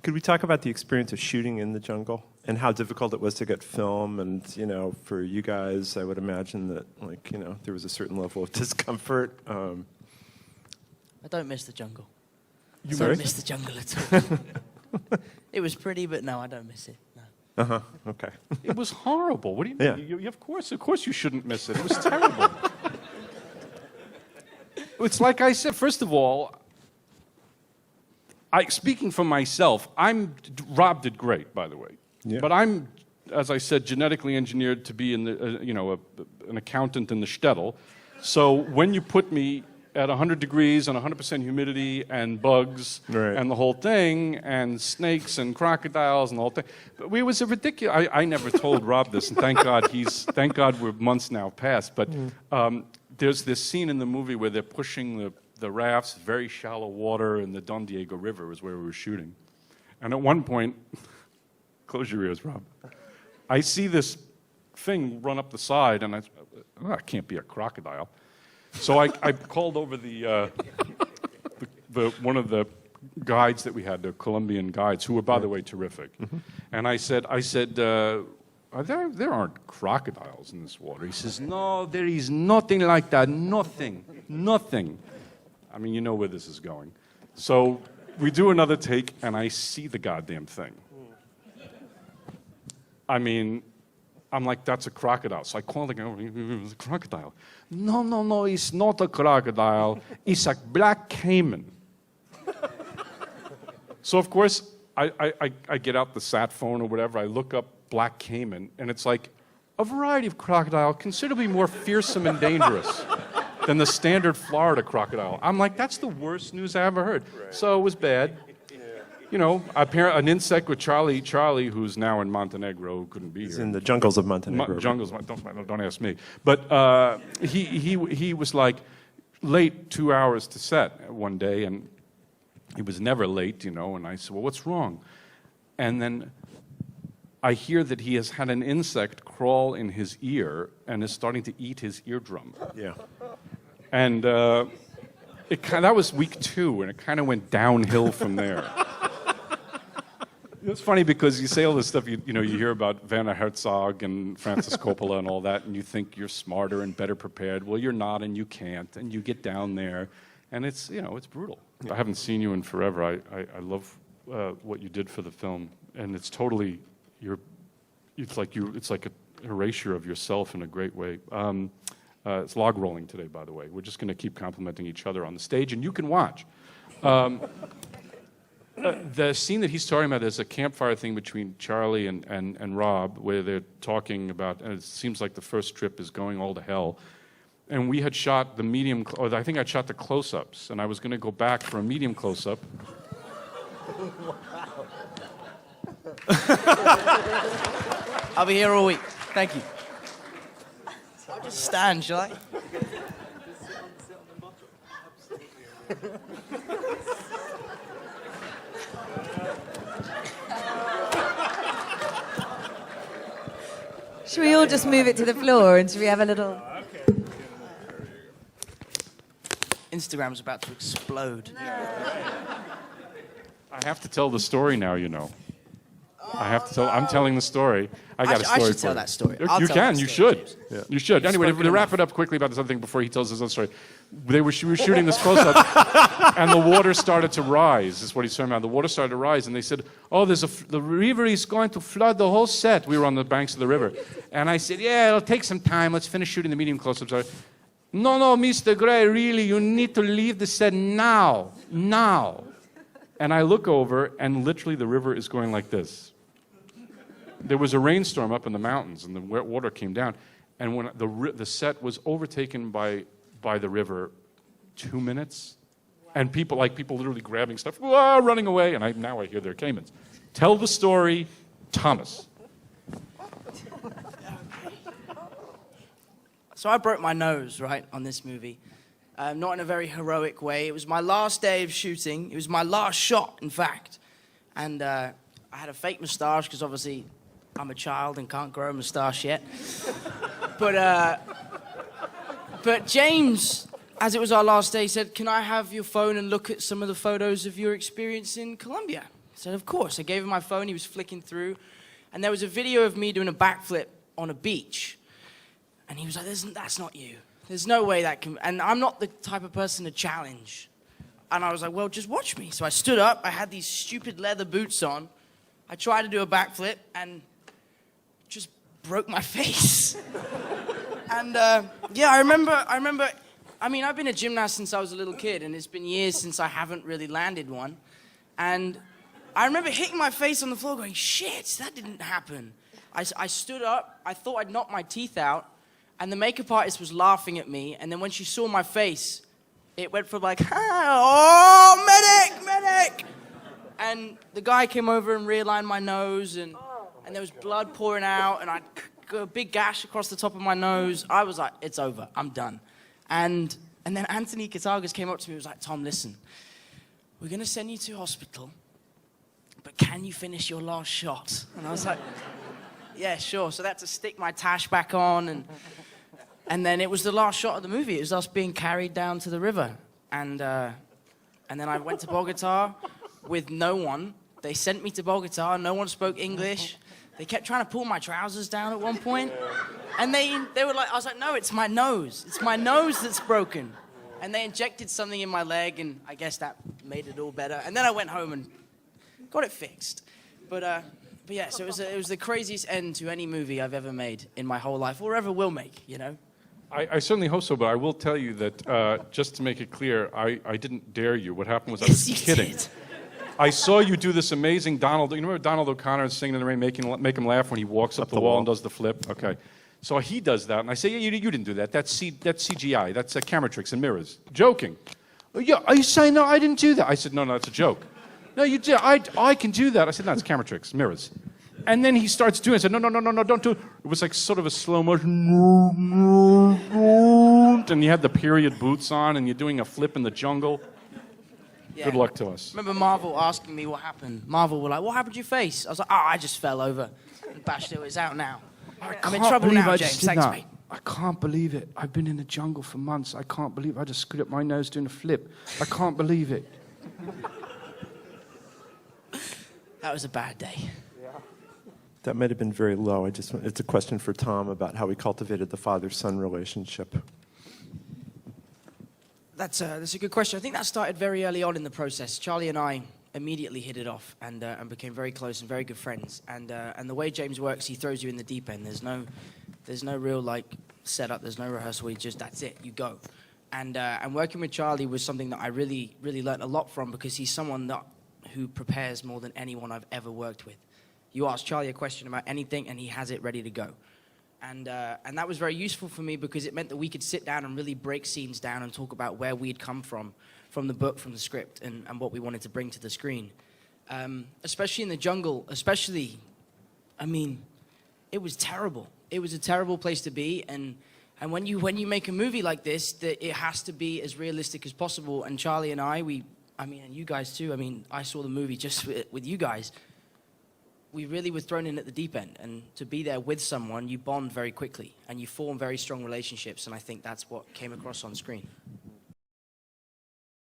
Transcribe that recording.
Could we talk about the experience of shooting in the jungle and how difficult it was to get film? And, you know, for you guys, I would imagine that, like, you know, there was a certain level of discomfort. I don't miss the jungle. You don't miss the jungle at all. It was pretty, but no, I don't miss it. No. Uh-huh, okay. It was horrible. What do you mean? Yeah. Of course you shouldn't miss it. It was terrible. It's like I said, first of all, speaking for myself, Rob did great, by the way. Yeah. But I'm, as I said, genetically engineered to be in the, an accountant in the shtetl. So when you put me at 100 degrees and 100% humidity and bugs and the whole thing and snakes and crocodiles and the whole thing, but it was a ridiculous. I never told Rob this, and thank God we're months now past. But there's this scene in the movie where they're pushing the rafts, very shallow water, in the Don Diego River is where we were shooting. And at one point, close your ears, Rob. I see this thing run up the side, and it can't be a crocodile. So I called over one of the guides that we had, the Colombian guides, who were, by the way, terrific. And I said, there aren't crocodiles in this water. He says, no, there is nothing like that, nothing. I mean, you know where this is going. So we do another take, and I see the goddamn thing. I mean, I'm like, that's a crocodile. So I call the guy over, it's a crocodile. No, it's not a crocodile. It's a black caiman. So, of course, I get out the sat phone or whatever. I look up black caiman, and it's like a variety of crocodile, considerably more fearsome and dangerous than the standard Florida crocodile. I'm like, that's the worst news I ever heard. Right. So it was bad. You know, an insect with Charlie, who's now in Montenegro, couldn't be here. He's in the jungles of Montenegro. Don't ask me. But he was like late 2 hours to set one day, and he was never late, you know. And I said, well, what's wrong? And then I hear that he has had an insect crawl in his ear and is starting to eat his eardrum. Yeah. And that was week 2, and it kind of went downhill from there. It's funny because you say all this stuff, you hear about Werner Herzog and Francis Coppola and all that, and you think you're smarter and better prepared. Well, you're not, and you can't, and you get down there, and it's brutal. Yeah. I haven't seen you in forever. I love what you did for the film, and it's totally it's like an erasure of yourself in a great way. It's log rolling today, by the way. We're just going to keep complimenting each other on the stage, and you can watch. The scene that he's talking about is a campfire thing between Charlie and Rob, where they're talking about, and it seems like the first trip is going all to hell. And we had shot the medium, or I think I shot the close-ups, and I was going to go back for a medium close-up. I'll be here all week. Thank you. I'll just stand, shall I? Should we all just move it to the floor and should we have a little... Instagram's about to explode. I have to tell the story now, you know. I'm telling the story. I got a story. I should tell that story. You should. Yeah. You should. Anyway, to wrap it up quickly about this other thing before he tells his other story. We were shooting this close-up, and the water started to rise. This is what he's talking about. The water started to rise, and they said, oh, the river is going to flood the whole set. We were on the banks of the river. And I said, yeah, it'll take some time. Let's finish shooting the medium close-ups. No, Mr. Gray, really, you need to leave the set now. And I look over, and literally the river is going like this. There was a rainstorm up in the mountains, and the wet water came down. And when the set was overtaken by the river, 2 minutes, and people literally grabbing stuff, running away, and now I hear their caimans. Tell the story, Thomas. So I broke my nose, right, on this movie. Not in a very heroic way. It was my last day of shooting. It was my last shot, in fact. And I had a fake moustache, because obviously I'm a child and can't grow a moustache yet. But James, as it was our last day, said, can I have your phone and look at some of the photos of your experience in Colombia? said, of course. I gave him my phone. He was flicking through. And there was a video of me doing a backflip on a beach. And he was like, that's not you. There's no way that can... And I'm not the type of person to challenge. And I was like, well, just watch me. So I stood up. I had these stupid leather boots on. I tried to do a backflip and just broke my face. And yeah, I remember, I mean, I've been a gymnast since I was a little kid, and it's been years since I haven't really landed one. And I remember hitting my face on the floor going, shit, that didn't happen. I stood up, I thought I'd knocked my teeth out, and the makeup artist was laughing at me, and then when she saw my face, it went from like, oh, medic! And the guy came over and realigned my nose, and there was blood pouring out, and I got a big gash across the top of my nose. I was like, it's over, I'm done. And then Anthony Katagas came up to me and was like, Tom, listen, we're going to send you to hospital, but can you finish your last shot? And I was like, yeah, sure. So I had to stick my tash back on, and then it was the last shot of the movie. It was us being carried down to the river. And then I went to Bogota with no one. They sent me to Bogota. No one spoke English. They kept trying to pull my trousers down at one point. And they were like, I was like, no, it's my nose. It's my nose that's broken. And they injected something in my leg, and I guess that made it all better. And then I went home and got it fixed. But yeah, so it was the craziest end to any movie I've ever made in my whole life, or ever will make, you know? I certainly hope so, but I will tell you that, just to make it clear, I didn't dare you. What happened was I was kidding. Did. I saw you do this amazing Donald. You remember Donald O'Connor singing in the rain, make him laugh when he walks up the wall and does the flip? Okay. So he does that, and I say, yeah, you didn't do that. That's CGI. That's camera tricks and mirrors. Joking. Oh, yeah, are you saying, no, I didn't do that? I said, no, that's a joke. No, you did. I can do that. I said, no, it's camera tricks, mirrors. And then he starts doing it. I said, no, don't do it. It was like sort of a slow motion. And you had the period boots on, and you're doing a flip in the jungle. Yeah. Good luck to us. Remember Marvel asking me what happened. Marvel were like, what happened to your face? I was like, oh, I just fell over and bashed it. It's out now. I'm in trouble now, James. Thanks, mate. I can't believe it. I've been in the jungle for months. I can't believe it. I just screwed up my nose doing a flip. I can't believe it. That was a bad day. That might have been very low. It's a question for Tom about how we cultivated the father-son relationship. That's a good question. I think that started very early on in the process. Charlie and I immediately hit it off and became very close and very good friends. And the way James works, he throws you in the deep end. There's no real like setup. There's no rehearsal. That's it. You go. And working with Charlie was something that I really learned a lot from, because he's someone who prepares more than anyone I've ever worked with. You ask Charlie a question about anything, and he has it ready to go. And that was very useful for me, because it meant that we could sit down and really break scenes down and talk about where we'd come from the book, from the script, and what we wanted to bring to the screen. Especially in the jungle, I mean, it was terrible. It was a terrible place to be, and when you make a movie like this, that it has to be as realistic as possible. And Charlie and and you guys too, I saw the movie just with you guys. We really were thrown in at the deep end, and to be there with someone, you bond very quickly, and you form very strong relationships, and I think that's what came across on screen.